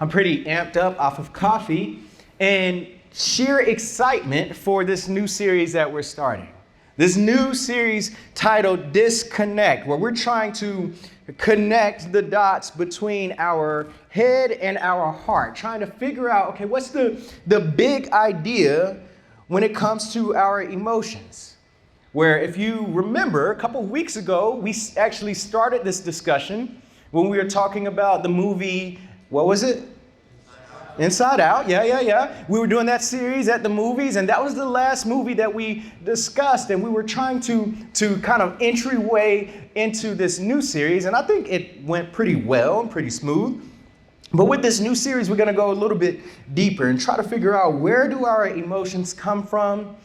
I'm pretty amped up off of coffee and sheer excitement for this new series that we're starting. This new series titled Disconnect, where we're trying to connect the dots between our head and our heart, trying to figure out, okay, what's the big idea when it comes to our emotions? Where if you remember, a couple of weeks ago, we actually started this discussion when we were talking about the movie, what was it? Inside Out, yeah. We were doing that series at the movies, and that was the last movie that we discussed, and we were trying to kind of entryway into this new series, and I think it went pretty well and pretty smooth. But with this new series, we're going to go a little bit deeper and try to figure out, where do our emotions come from?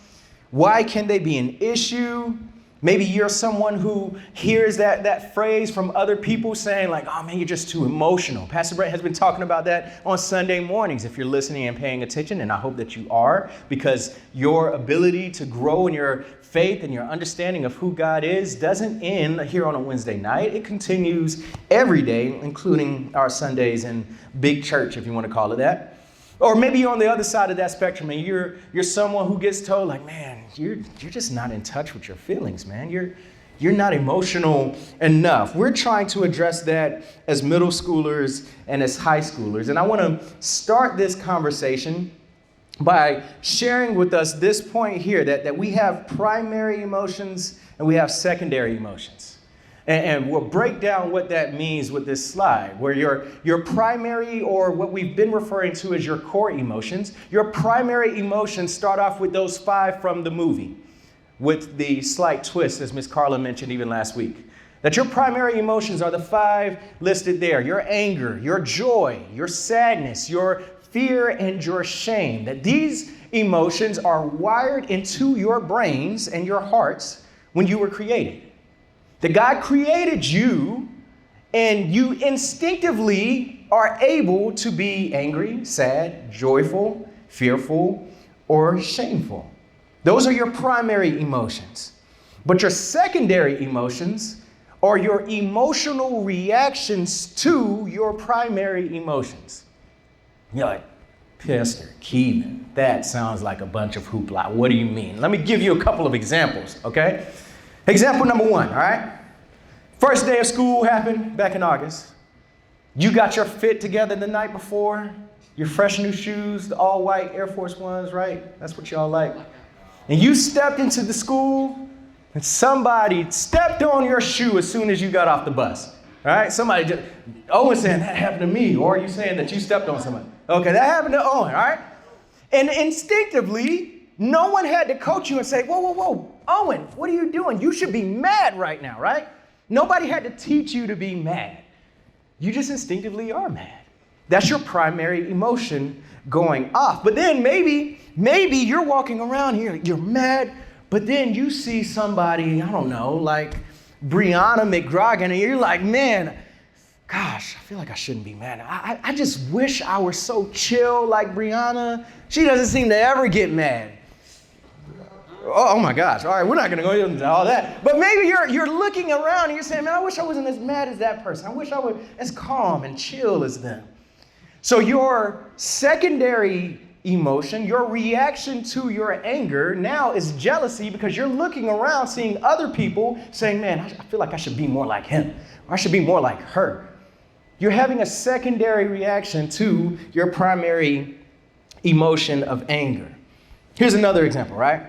Why can they be an issue? Maybe you're someone who hears that phrase from other people saying like, oh man, you're just too emotional. Pastor Brett has been talking about that on Sunday mornings if you're listening and paying attention, and I hope that you are, because your ability to grow in your faith and your understanding of who God is doesn't end here on a Wednesday night. It continues every day, including our Sundays in big church, if you want to call it that. Or maybe you're on the other side of that spectrum and you're someone who gets told like, man, you're just not in touch with your feelings, man. You're not emotional enough. We're trying to address that as middle schoolers and as high schoolers. And I want to start this conversation by sharing with us this point here, that we have primary emotions and we have secondary emotions. And we'll break down what that means with this slide, where your primary, or what we've been referring to as your core emotions, your primary emotions start off with those 5 from the movie, with the slight twist, as Miss Carla mentioned even last week. That your primary emotions are the 5 listed there: your anger, your joy, your sadness, your fear, and your shame. That these emotions are wired into your brains and your hearts when you were created. That God created you, and you instinctively are able to be angry, sad, joyful, fearful, or shameful. Those are your primary emotions. But your secondary emotions are your emotional reactions to your primary emotions. You're like, Pastor Keevan, that sounds like a bunch of hoopla. What do you mean? Let me give you a couple of examples, okay? Example number 1, all right? First day of school happened back in August. You got your fit together the night before, your fresh new shoes, the all white Air Force Ones, right? That's what y'all like. And you stepped into the school and somebody stepped on your shoe as soon as you got off the bus, all right? Somebody just, Owen's saying that happened to me, or are you saying that you stepped on somebody? Okay, that happened to Owen, all right? And instinctively, no one had to coach you and say, whoa, Owen, what are you doing? You should be mad right now, right? Nobody had to teach you to be mad. You just instinctively are mad. That's your primary emotion going off. But then maybe you're walking around here, you're mad, but then you see somebody, I don't know, like Brianna McGrogan, and you're like, man, gosh, I feel like I shouldn't be mad. I just wish I were so chill like Brianna. She doesn't seem to ever get mad. Oh my gosh, all right, we're not going to go into all that. But maybe you're looking around and you're saying, man, I wish I wasn't as mad as that person. I wish I was as calm and chill as them. So your secondary emotion, your reaction to your anger now is jealousy, because you're looking around seeing other people saying, man, I feel like I should be more like him, or I should be more like her. You're having a secondary reaction to your primary emotion of anger. Here's another example, right?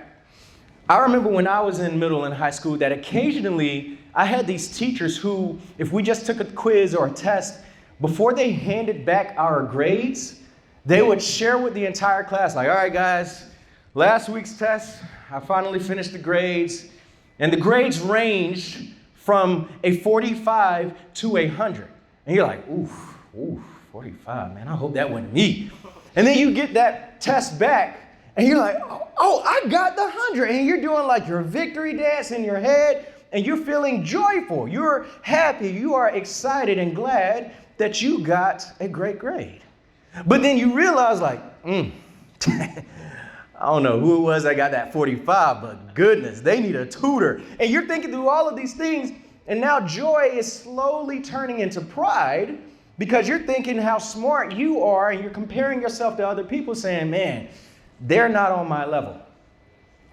I remember when I was in middle and high school that occasionally I had these teachers who, if we just took a quiz or a test, before they handed back our grades, they would share with the entire class, like, all right, guys, last week's test, I finally finished the grades. And the grades ranged from a 45 to 100. And you're like, ooh, 45, man, I hope that wasn't me. And then you get that test back, and you're like, oh, I got the 100. And you're doing like your victory dance in your head, and you're feeling joyful. You're happy. You are excited and glad that you got a great grade. But then you realize like, I don't know who it was that got that 45, but goodness, they need a tutor. And you're thinking through all of these things, and now joy is slowly turning into pride because you're thinking how smart you are and you're comparing yourself to other people saying, man, they're not on my level.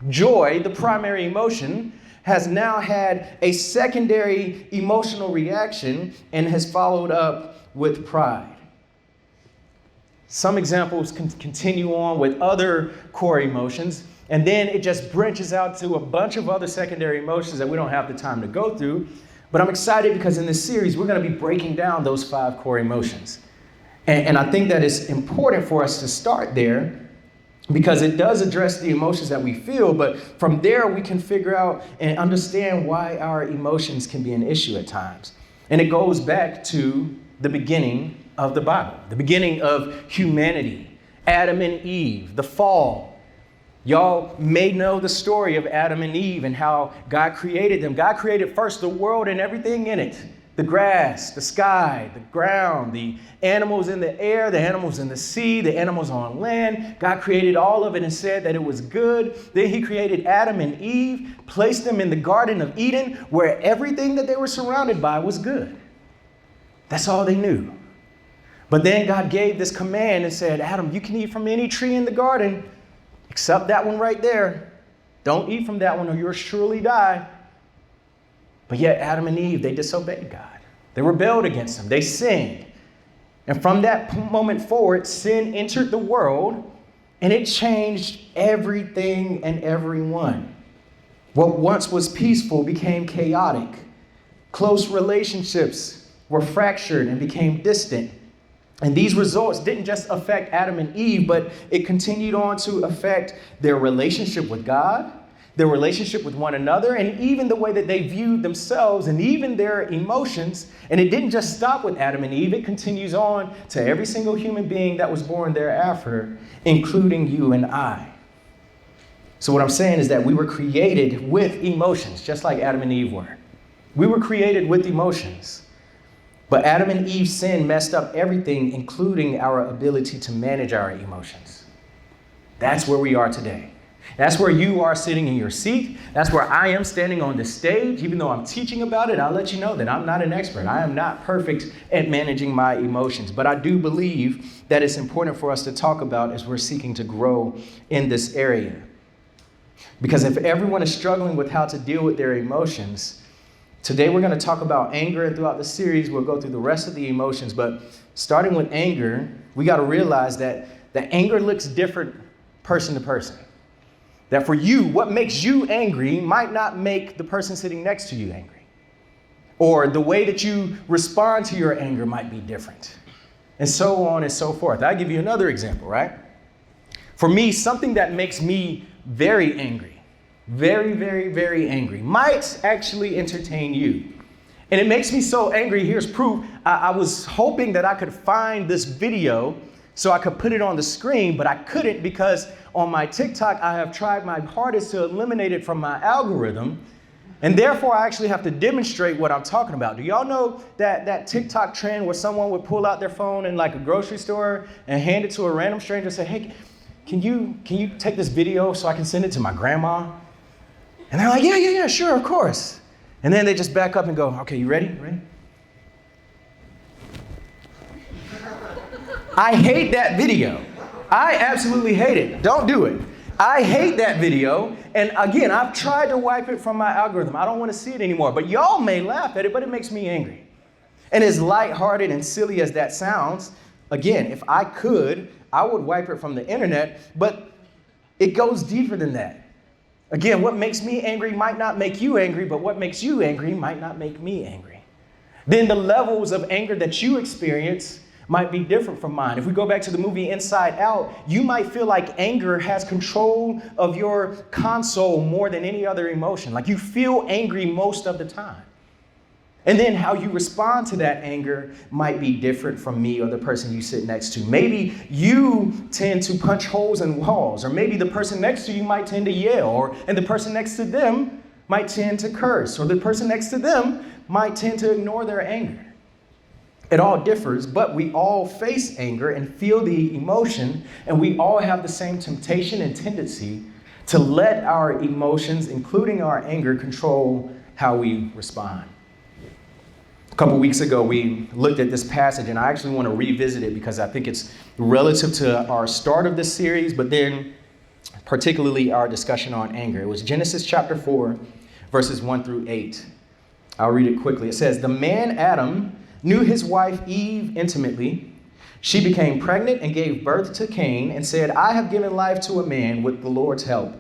Joy, the primary emotion, has now had a secondary emotional reaction and has followed up with pride. Some examples can continue on with other core emotions, and then it just branches out to a bunch of other secondary emotions that we don't have the time to go through. But I'm excited because in this series, we're going to be breaking down those 5 core emotions. And I think that it's important for us to start there because it does address the emotions that we feel, but from there we can figure out and understand why our emotions can be an issue at times. And it goes back to the beginning of the Bible, the beginning of humanity, Adam and Eve, the fall. Y'all may know the story of Adam and Eve and how God created them. God created first the world and everything in it. The grass, the sky, the ground, the animals in the air, the animals in the sea, the animals on land. God created all of it and said that it was good. Then he created Adam and Eve, placed them in the Garden of Eden where everything that they were surrounded by was good. That's all they knew. But then God gave this command and said, Adam, you can eat from any tree in the garden except that one right there. Don't eat from that one or you'll surely die. But yet Adam and Eve, they disobeyed God. They rebelled against him. They sinned. And from that moment forward, sin entered the world and it changed everything and everyone. What once was peaceful became chaotic. Close relationships were fractured and became distant. And these results didn't just affect Adam and Eve, but it continued on to affect their relationship with God, their relationship with one another, and even the way that they viewed themselves and even their emotions. And it didn't just stop with Adam and Eve. It continues on to every single human being that was born thereafter, including you and I. So what I'm saying is that we were created with emotions, just like Adam and Eve were. We were created with emotions. But Adam and Eve's sin messed up everything, including our ability to manage our emotions. That's where we are today. That's where you are sitting in your seat. That's where I am standing on the stage. Even though I'm teaching about it, I'll let you know that I'm not an expert. I am not perfect at managing my emotions. But I do believe that it's important for us to talk about as we're seeking to grow in this area. Because if everyone is struggling with how to deal with their emotions, today we're going to talk about anger, and throughout the series we'll go through the rest of the emotions. But starting with anger, we got to realize that anger looks different person to person. That for you, what makes you angry might not make the person sitting next to you angry. Or the way that you respond to your anger might be different. And so on and so forth. I'll give you another example, right? For me, something that makes me very angry, very, very, very angry, might actually entertain you. And it makes me so angry. Here's proof. I was hoping that I could find this video so I could put it on the screen, but I couldn't because on my TikTok, I have tried my hardest to eliminate it from my algorithm. And therefore, I actually have to demonstrate what I'm talking about. Do y'all know that TikTok trend where someone would pull out their phone in like a grocery store and hand it to a random stranger and say, hey, can you take this video so I can send it to my grandma? And they're like, yeah, sure, of course. And then they just back up and go, okay, you ready? I hate that video. I absolutely hate it. Don't do it. I hate that video. And again, I've tried to wipe it from my algorithm. I don't want to see it anymore. But y'all may laugh at it, but it makes me angry. And as lighthearted and silly as that sounds, again, if I could, I would wipe it from the internet. But it goes deeper than that. Again, what makes me angry might not make you angry, but what makes you angry might not make me angry. Then the levels of anger that you experience might be different from mine. If we go back to the movie Inside Out, you might feel like anger has control of your console more than any other emotion. Like you feel angry most of the time. And then how you respond to that anger might be different from me or the person you sit next to. Maybe you tend to punch holes in walls, or maybe the person next to you might tend to yell, and the person next to them might tend to curse, or the person next to them might tend to ignore their anger. It all differs, but we all face anger and feel the emotion, and we all have the same temptation and tendency to let our emotions, including our anger, control how we respond. couple weeks ago, we looked at this passage, and I actually want to revisit it because I think it's relative to our start of this series, but then particularly our discussion on anger. It was Genesis chapter 4, verses 1 through 8. I'll read it quickly. It says, "The man Adam knew his wife Eve intimately. She became pregnant and gave birth to Cain and said, 'I have given life to a man with the Lord's help.'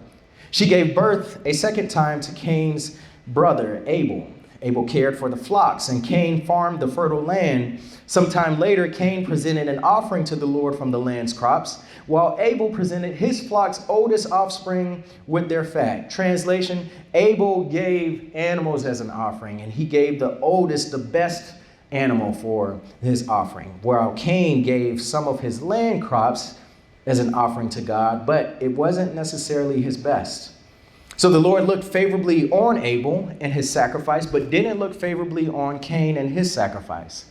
She gave birth a second time to Cain's brother Abel. Abel cared for the flocks, and Cain farmed the fertile land. Sometime later, Cain presented an offering to the Lord from the land's crops, while Abel presented his flock's oldest offspring with their fat." Translation, Abel gave animals as an offering, and he gave the oldest, the best animal for his offering, while Cain gave some of his land crops as an offering to God, but it wasn't necessarily his best. So the Lord looked favorably on Abel and his sacrifice, but didn't look favorably on Cain and his sacrifice.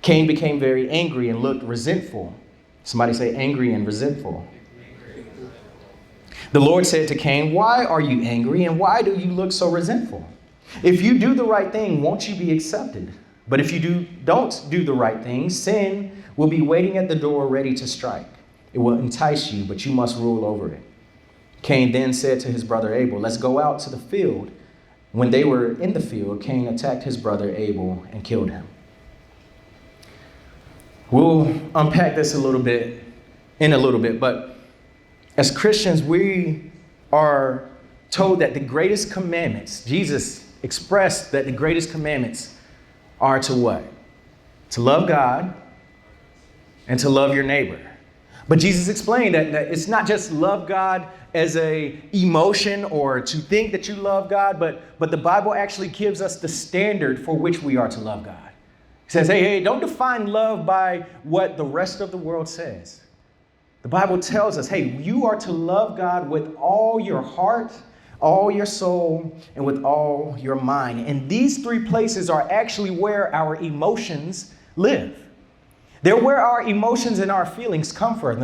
Cain became very angry and looked resentful. Somebody say angry and resentful. The Lord said to Cain, "Why are you angry, and why do you look so resentful? If you do the right thing, won't you be accepted? But if you don't do the right thing, sin will be waiting at the door ready to strike. It will entice you, but you must rule over it." Cain then said to his brother Abel, "Let's go out to the field." When they were in the field, Cain attacked his brother Abel and killed him. We'll unpack this in a little bit, but as Christians, we are told that the greatest commandments, Jesus expressed that the greatest commandments are to what? To love God and to love your neighbor. But Jesus explained that it's not just love God as a emotion or to think that you love God, but the Bible actually gives us the standard for which we are to love God. It says, hey, don't define love by what the rest of the world says. The Bible tells us, hey, you are to love God with all your heart, all your soul, and with all your mind. And these three places are actually where our emotions live. They're where our emotions and our feelings come from.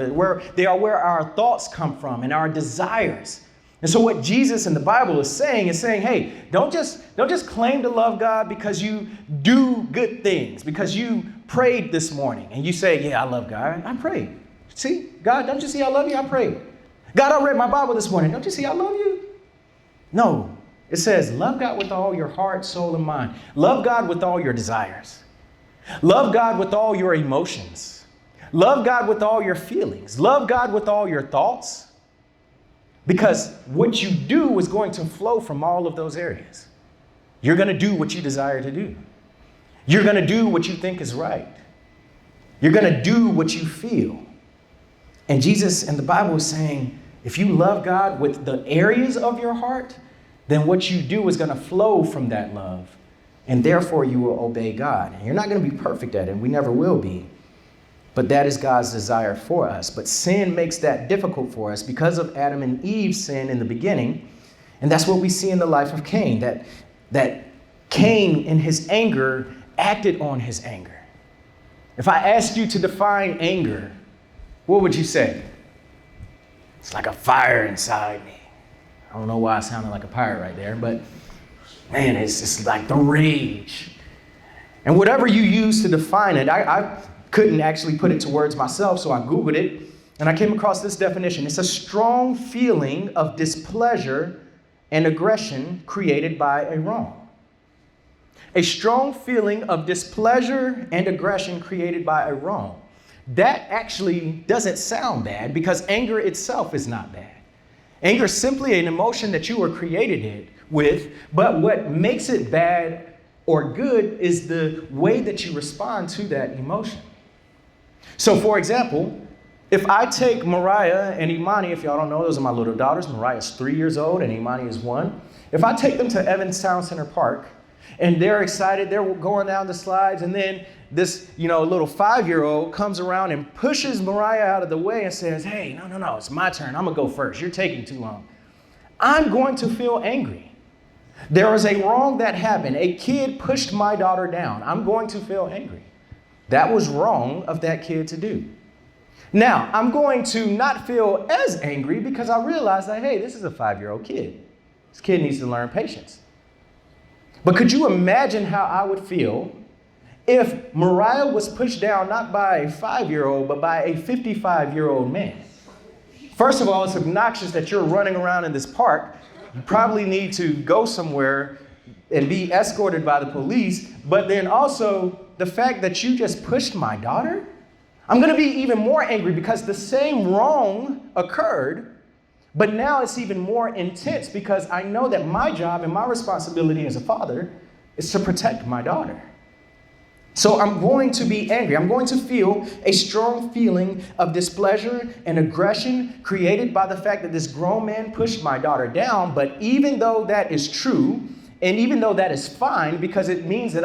They are where our thoughts come from and our desires. And so what Jesus in the Bible is saying, hey, don't just claim to love God because you do good things, because you prayed this morning and you say, yeah, I love God. I prayed. See, God, don't you see I love you? I prayed. God, I read my Bible this morning. Don't you see I love you? No, it says love God with all your heart, soul, and mind. Love God with all your desires. Love God with all your emotions. Love God with all your feelings. Love God with all your thoughts. Because what you do is going to flow from all of those areas. You're going to do what you desire to do. You're going to do what you think is right. You're going to do what you feel. And Jesus in the Bible is saying, if you love God with the areas of your heart, then what you do is going to flow from that love. And therefore, you will obey God. And you're not going to be perfect at it. We never will be. But that is God's desire for us. But sin makes that difficult for us because of Adam and Eve's sin in the beginning. And that's what we see in the life of Cain. That Cain, in his anger, acted on his anger. If I asked you to define anger, what would you say? It's like a fire inside me. I don't know why I sounded like a pirate right there, but man, it's just like the rage. And whatever you use to define it, I couldn't actually put it to words myself, so I Googled it, and I came across this definition. It's a strong feeling of displeasure and aggression created by a wrong. A strong feeling of displeasure and aggression created by a wrong. That actually doesn't sound bad because anger itself is not bad. Anger is simply an emotion that you were created with, but what makes it bad or good is the way that you respond to that emotion. So, for example, if I take Mariah and Imani, if y'all don't know, those are my little daughters. Mariah is 3 years old and Imani is 1. If I take them to Evans Town Center Park and they're excited, they're going down the slides, and then this, little 5-year-old comes around and pushes Mariah out of the way and says, hey, no, it's my turn. I'm going to go first. You're taking too long. I'm going to feel angry. There is a wrong that happened. A kid pushed my daughter down. I'm going to feel angry. That was wrong of that kid to do. Now, I'm going to not feel as angry because I realize that, hey, this is a 5-year-old kid. This kid needs to learn patience. But could you imagine how I would feel if Mariah was pushed down not by a 5-year-old, but by a 55-year-old man? First of all, it's obnoxious that you're running around in this park. You probably need to go somewhere and be escorted by the police. But then also the fact that you just pushed my daughter, I'm going to be even more angry because the same wrong occurred. But now it's even more intense because I know that my job and my responsibility as a father is to protect my daughter. So I'm going to be angry. I'm going to feel a strong feeling of displeasure and aggression created by the fact that this grown man pushed my daughter down. But even though that is true, and even though that is fine, because it means that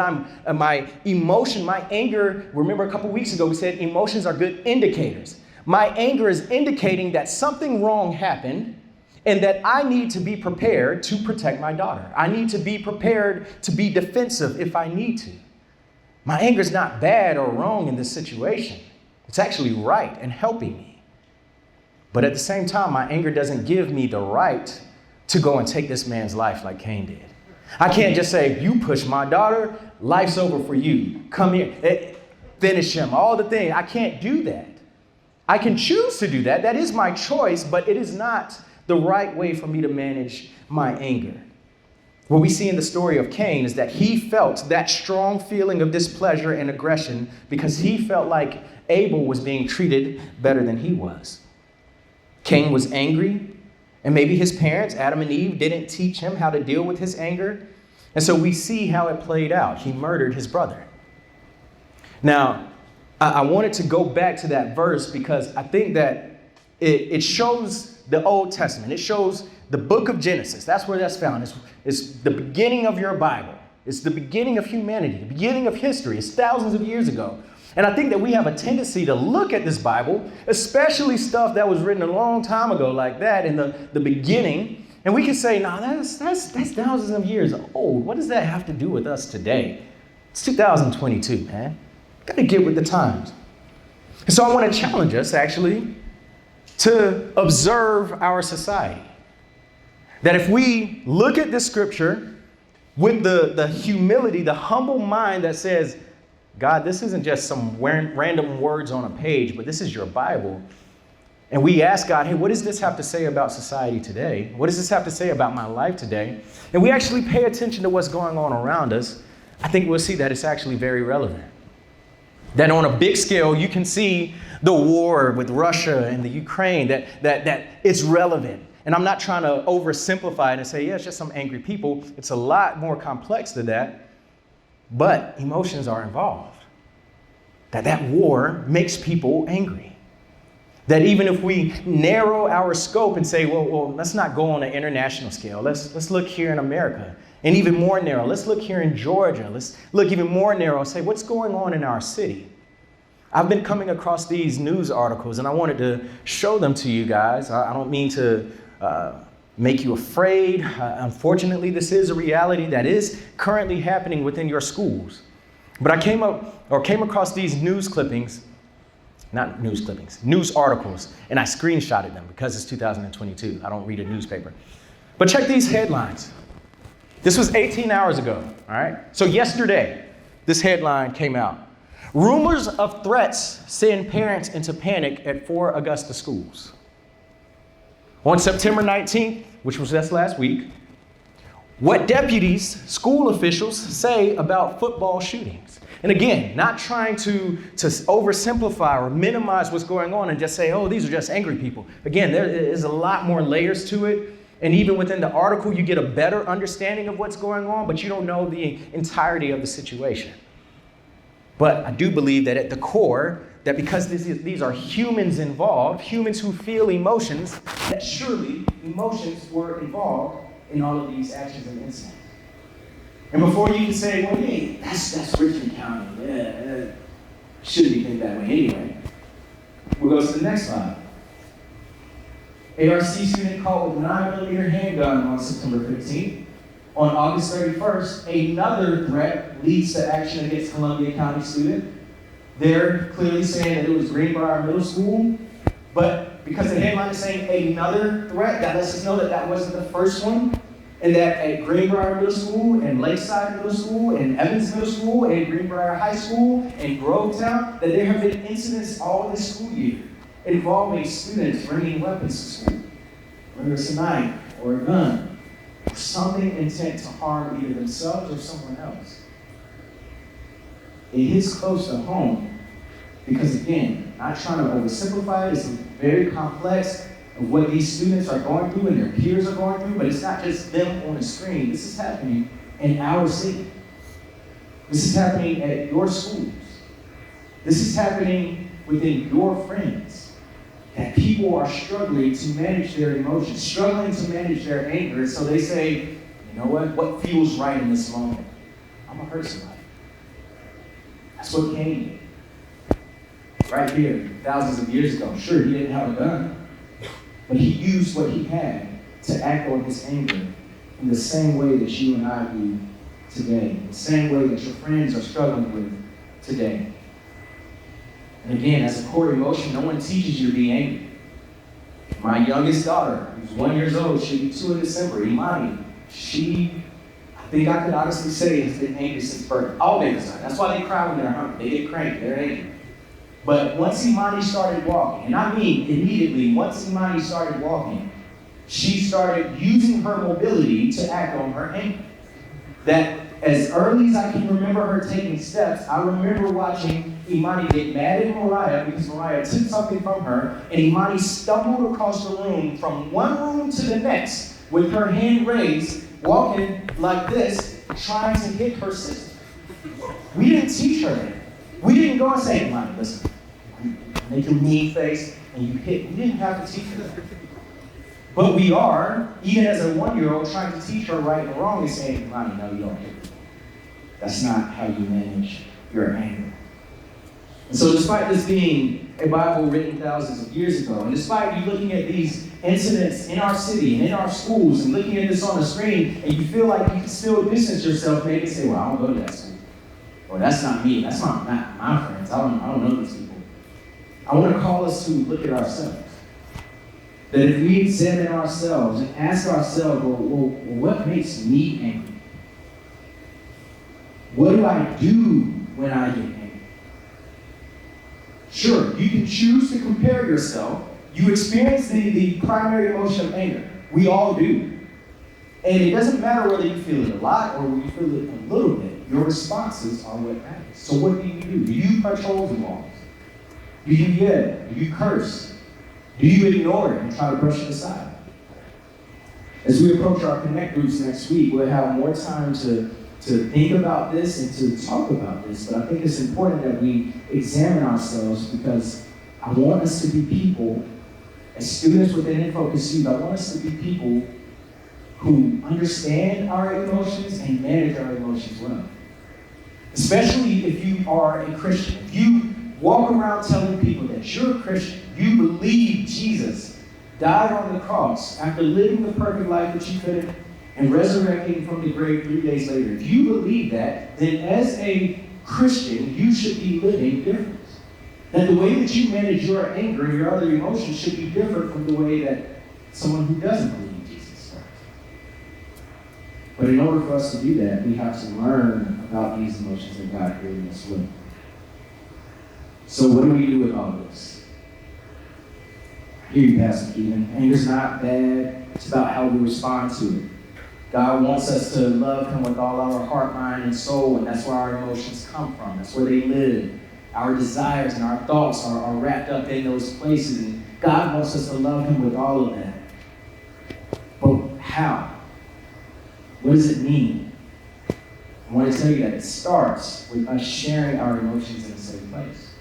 my emotion, my anger, remember a couple weeks ago we said emotions are good indicators. My anger is indicating that something wrong happened and that I need to be prepared to protect my daughter. I need to be prepared to be defensive if I need to. My anger is not bad or wrong in this situation. It's actually right and helping me. But at the same time, my anger doesn't give me the right to go and take this man's life like Cain did. I can't just say, you push my daughter, life's over for you. Come here, finish him, all the things. I can't do that. I can choose to do that. That is my choice, but it is not the right way for me to manage my anger. What we see in the story of Cain is that he felt that strong feeling of displeasure and aggression because he felt like Abel was being treated better than he was. Cain was angry, and maybe his parents, Adam and Eve, didn't teach him how to deal with his anger. And so we see how it played out. He murdered his brother. Now, I wanted to go back to that verse because I think that it shows the Old Testament. It shows the book of Genesis. That's where that's found. It's the beginning of your Bible. It's the beginning of humanity, the beginning of history. It's thousands of years ago. And I think that we have a tendency to look at this Bible, especially stuff that was written a long time ago like that in the beginning, and we can say, no, that's thousands of years old. What does that have to do with us today? It's 2022, man. Got to get with the times. And so I want to challenge us, actually, to observe our society. That if we look at this scripture with the humility, the humble mind that says, God, this isn't just some random words on a page, but this is your Bible. And we ask God, hey, what does this have to say about society today? What does this have to say about my life today? And we actually pay attention to what's going on around us. I think we'll see that it's actually very relevant. That on a big scale, you can see the war with Russia and the Ukraine, that it's relevant. And I'm not trying to oversimplify it and say, yeah, it's just some angry people. It's a lot more complex than that. But emotions are involved. That war makes people angry. That even if we narrow our scope and say, well, let's not go on an international scale. Let's look here in America. And even more narrow, let's look here in Georgia. Let's look even more narrow and say, what's going on in our city? I've been coming across these news articles, and I wanted to show them to you guys. I don't mean to make you afraid. Unfortunately, this is a reality that is currently happening within your schools. But I came across these news articles, and I screenshotted them because it's 2022. I don't read a newspaper. But check these headlines. This was 18 hours ago, all right? So yesterday, this headline came out. Rumors of threats send parents into panic at 4 Augusta schools. On September 19th, which was just last week, what deputies, school officials say about football shootings. And again, not trying to oversimplify or minimize what's going on and just say, oh, these are just angry people. Again, there is a lot more layers to it. And even within the article, you get a better understanding of what's going on, but you don't know the entirety of the situation. But I do believe that at the core, that because these are humans involved, humans who feel emotions, that surely emotions were involved in all of these actions and incidents. And before you can say, well, hey, that's Richmond County. Yeah, shouldn't be think that way anyway. We'll go to the next slide. ARC student caught with a 9mm handgun on September 15th. On August 31st, another threat leads to action against Columbia County student. They're clearly saying that it was Greenbrier Middle School, but because the headline is saying another threat, that lets us know that that wasn't the first one. And that at Greenbrier Middle School, and Lakeside Middle School, and Evans Middle School, and Greenbrier High School, and Grovetown, that there have been incidents all this school year involving students bringing weapons to school, whether it's a knife or a gun, or something intent to harm either themselves or someone else. It hits close to home because, again, not trying to oversimplify it, it's very complex of what these students are going through and their peers are going through, but it's not just them on the screen. This is happening in our city. This is happening at your schools. This is happening within your friends. That people are struggling to manage their emotions, struggling to manage their anger, so they say, you know what feels right in this moment? I'm gonna hurt somebody. That's what Cain did. Right here, thousands of years ago. Sure, he didn't have a gun, but he used what he had to act on his anger in the same way that you and I do today, the same way that your friends are struggling with today. And again, as a core emotion, no one teaches you to be angry. My youngest daughter, who's 1 year old, she'll be 2 in December, Imani, I think I could honestly say, has been angry since birth. All babies are. That's why they cry when they're hungry. They get cranky, they're angry. But once Imani started walking, and I mean immediately, once Imani started walking, she started using her mobility to act on her anger. That as early as I can remember her taking steps, I remember watching Imani get mad at Mariah because Mariah took something from her, and Imani stumbled across the room from one room to the next with her hand raised, walking like this, trying to hit her sister. We didn't teach her that. We didn't go and say, Imani, listen, make your mean face, and you hit. We didn't have to teach her that. But we are, even as a 1 year old, trying to teach her right and wrong and saying, Imani, no, you don't hit her. That's not how you manage your anger. And so despite this being a Bible written thousands of years ago, and despite you looking at these incidents in our city and in our schools and looking at this on the screen, and you feel like you can still distance yourself, maybe say, well, I don't go to that school. Or that's not me. That's not my friends. I don't know these people. I want to call us to look at ourselves. That if we examine ourselves and ask ourselves, well, what makes me angry? What do I do when I get angry? Sure, you can choose to compare yourself. You experience the primary emotion of anger. We all do. And it doesn't matter whether you feel it a lot or whether you feel it a little bit. Your responses are what matters. So what do? Do you punch holes in walls? Do you yell? Do you curse? Do you ignore it and try to brush it aside? As we approach our Connect groups next week, we'll have more time to think about this and to talk about this, but I think it's important that we examine ourselves because I want us to be people, as students within InFocus Youth, I want us to be people who understand our emotions and manage our emotions well. Especially if you are a Christian. If you walk around telling people that you're a Christian, you believe Jesus died on the cross after living the perfect life that you couldn't and resurrecting from the grave 3 days later. If you believe that, then as a Christian, you should be living different. That the way that you manage your anger and your other emotions should be different from the way that someone who doesn't believe in Jesus does. But in order for us to do that, we have to learn about these emotions that God created us with. So what do we do with all this? I hear you, Pastor Keegan. Anger's not bad. It's about how we respond to it. God wants us to love Him with all our heart, mind, and soul, and that's where our emotions come from. That's where they live. Our desires and our thoughts are wrapped up in those places, and God wants us to love Him with all of that. But how? What does it mean? I want to tell you that it starts with us sharing our emotions in a safe place.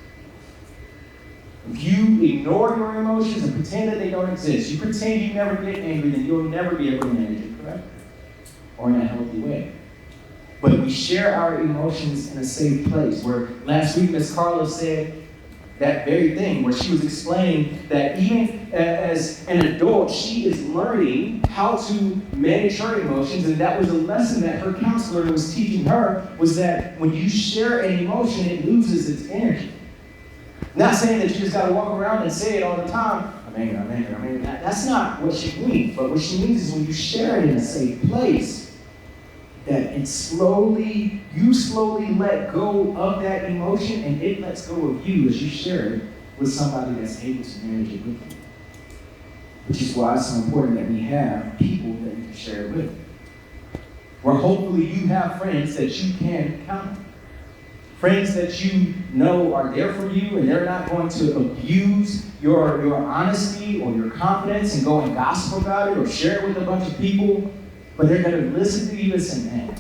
If you ignore your emotions and pretend that they don't exist, you pretend you never get angry, then you'll never be able to manage it correctly or in a healthy way. But we share our emotions in a safe place, where last week Ms. Carla said that very thing, where she was explaining that even as an adult, she is learning how to manage her emotions, and that was a lesson that her counselor was teaching her, was that when you share an emotion, it loses its energy. Not saying that you just got to walk around and say it all the time. I'm angry, I'm angry, I'm angry. That's not what she means. But what she means is when you share it in a safe place, that you slowly let go of that emotion, and it lets go of you as you share it with somebody that's able to manage it with you. Which is why it's so important that we have people that you can share it with. Where hopefully you have friends that you can count on. Friends that you know are there for you, and they're not going to abuse your honesty or your confidence and go and gossip about it or share it with a bunch of people, but they're going to listen to you and say, man,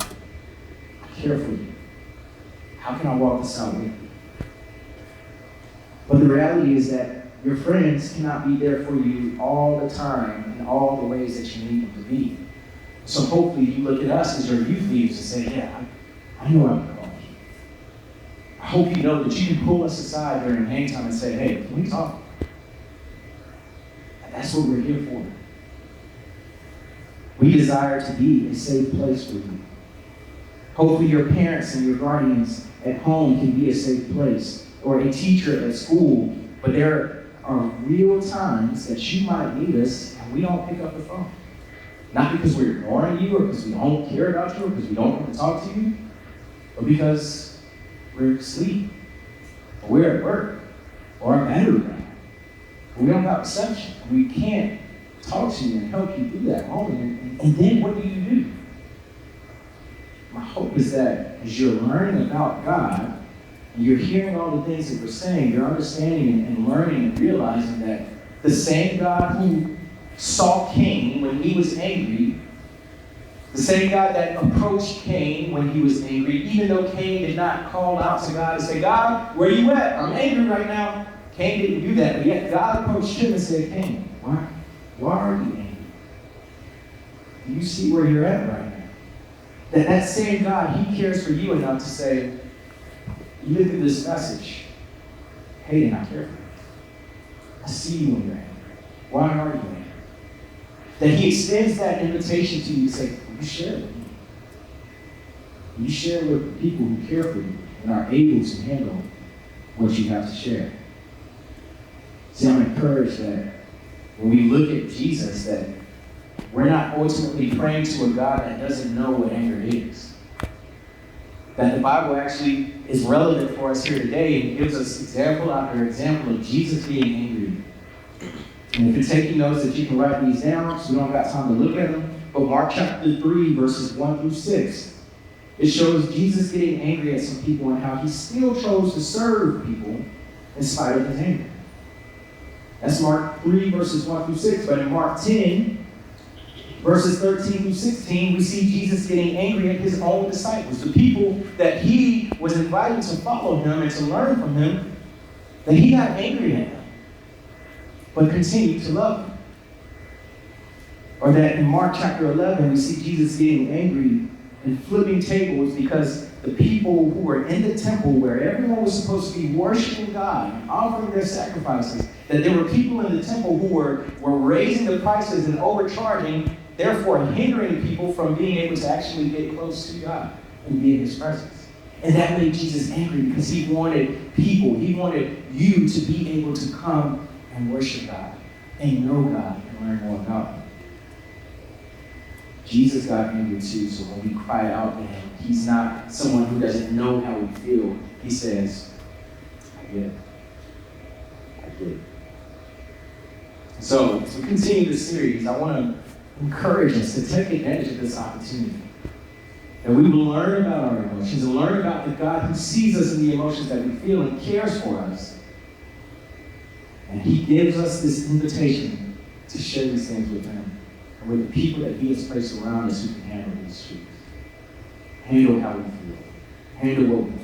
I care for you. How can I walk this out with you? But the reality is that your friends cannot be there for you all the time in all the ways that you need them to be. So hopefully you look at us as your youth leaders and say, yeah, I know I'm called. I hope you know that you can pull us aside during hang time and say, hey, can we talk? And that's what we're here for. We desire to be a safe place for you. Hopefully your parents and your guardians at home can be a safe place, or a teacher at school, but there are real times that you might need us and we don't pick up the phone. Not because we're ignoring you, or because we don't care about you, or because we don't want to talk to you, but because we're asleep, or we're at work, or our battery ran, or we don't have reception. We can't talk to you and help you through that moment. And then what do? My hope is that as you're learning about God, and you're hearing all the things that we're saying, you're understanding and learning and realizing that the same God who saw Cain when he was angry, the same God that approached Cain when he was angry, even though Cain did not call out to God and say, God, where are you at? I'm angry right now. Cain didn't do that, but yet God approached him and said, Cain, why are you angry? Do you see where you're at right now? That same God, he cares for you enough to say, you look at this message, hey, and I care for you. I see you when you're angry. Why are you angry? That he extends that invitation to you to say, will you share with me? Will you share with the people who care for you and are able to handle what you have to share? See, I'm encouraged that when we look at Jesus, that we're not ultimately praying to a God that doesn't know what anger is. That the Bible actually is relevant for us here today and gives us example after example of Jesus being angry. And if you're taking notes, that you can write these down, so we don't got time to look at them. But Mark chapter 3, verses 1 through 6, it shows Jesus getting angry at some people and how he still chose to serve people in spite of his anger. That's Mark 3, verses 1 through 6. But in Mark 10, verses 13 through 16, we see Jesus getting angry at his own disciples, the people that he was invited to follow him and to learn from him, that he got angry at them, but continued to love them. Or that in Mark chapter 11, we see Jesus getting angry and flipping tables because the people who were in the temple where everyone was supposed to be worshiping God and offering their sacrifices, that there were people in the temple who were raising the prices and overcharging, therefore hindering people from being able to actually get close to God and be in his presence. And that made Jesus angry because he wanted people, he wanted you to be able to come and worship God and know God and learn more about him. Jesus got angry too, so when we cry out to him, he's not someone who doesn't know how we feel. He says, I get it. I get it. So, as we continue this series, I want to encourage us to take advantage of this opportunity. That we will learn about our emotions and learn about the God who sees us in the emotions that we feel and cares for us. And he gives us this invitation to share these things with him and with the people that he has placed around us who can handle these truths. Handle how we feel. Handle what we